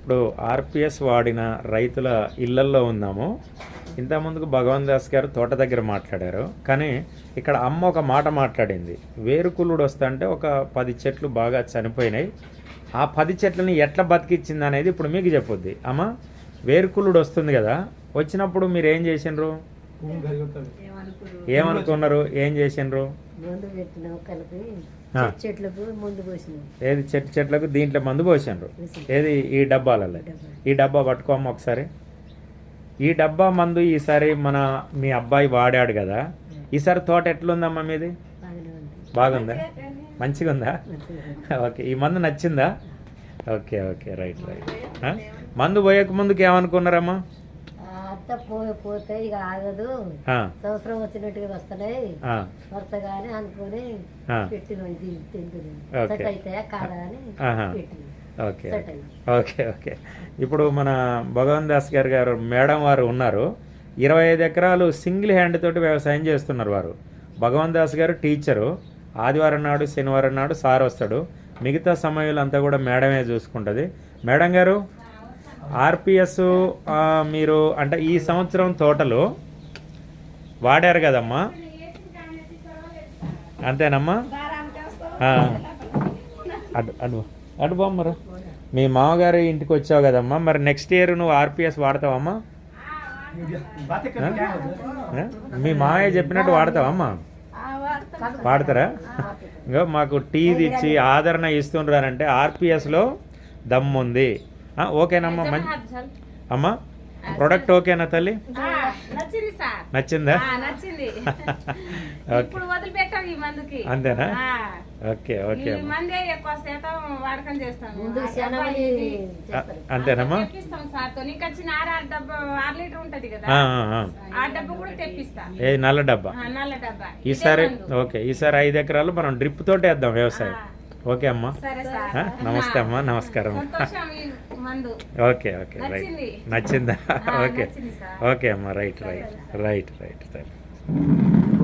ఇప్పుడు ఆర్పిఎస్ వాడిన రైతుల ఇళ్లల్లో ఉన్నాము. ఇంతకుముందుకు భగవాన్ దాస్ గారు తోట దగ్గర మాట్లాడారు, కానీ ఇక్కడ అమ్మ ఒక మాట మాట్లాడింది. వేరుకుళ్ళుడు వస్తుంటే ఒక 10 చెట్లు బాగా చనిపోయినాయి, ఆ 10 చెట్లని ఎట్లా బతికిచ్చింది అనేది ఇప్పుడు మీకు చెప్పొద్ది. అమ్మ, వేరుకుళ్ళుడు వస్తుంది కదా, వచ్చినప్పుడు మీరు ఏం చేసిండ్రు, ఏమనుకున్నారు, ఏం చేసిండ్రు? ఏది చెట్లకు దీంట్లో మందు పోసిండ్రు, ఏది ఈ డబ్బాలలో. ఈ డబ్బా పట్టుకోమ్మ ఒకసారి. ఈ డబ్బా మందు ఈసారి మీ అబ్బాయి వాడాడు కదా, ఈసారి తోట ఎట్లుందమ్మా మీది? బాగుందా, మంచిగా ఉందా? ఓకే, ఈ మందు నచ్చిందా? Okay okay, right right. మందు పోయక ముందుకు ఏమనుకున్నారమ్మా? పోతే ఇక ఆగదు, సంవత్సరం వచ్చినట్టుగా వస్తున్నాయి వరుసగానే అనుకుని ఓకే ఓకే ఓకే. ఇప్పుడు మన భగవాన్ దాస్ గారు మేడం వారు ఉన్నారు, 25 ఎకరాలు సింగిల్ హ్యాండ్ తోటి వ్యవసాయం చేస్తున్నారు వారు. భగవాన్ దాస్ గారు టీచరు, ఆదివారం నాడు శనివారం నాడు సార్ వస్తాడు, మిగతా సమయంలో కూడా మేడమే చూసుకుంటుంది. మేడం గారు, ఆర్పిఎస్ మీరు అంటే ఈ సంవత్సరం తోటలో వాడారు కదమ్మా, అంతేనమ్మా? అటు బొమ్మరు మీ మామగారు ఇంటికి వచ్చావు కదమ్మా, మరి నెక్స్ట్ ఇయర్ నువ్వు ఆర్పిఎస్ వాడతావమ్మా? మీ మామయ్య చెప్పినట్టు వాడతావమ్మా? వాడతారా? ఇంకా మాకు టీ తెచ్చి ఆదరణ ఇస్తుండ్రానంటే ఆర్పిఎస్లో దమ్ముంది. ఓకేనమ్మా? అమ్మా, ప్రొడక్ట్ ఓకేనా తల్లి? నచ్చిందా? అంతేనా? ఓకే ఓకే, అంతేనమ్మా? ఏ నల్ల డబ్బా ఈసారి? ఓకే, ఈసారి 5 ఎకరాలు మనం డ్రిప్ తోటి వేద్దాం వ్యవసాయం. ఓకే అమ్మా, నమస్తే అమ్మా, నమస్కారం. Okay okay, right. నచ్చిందా? ఓకే ఓకే అమ్మా, right right right right.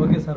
Okay sir.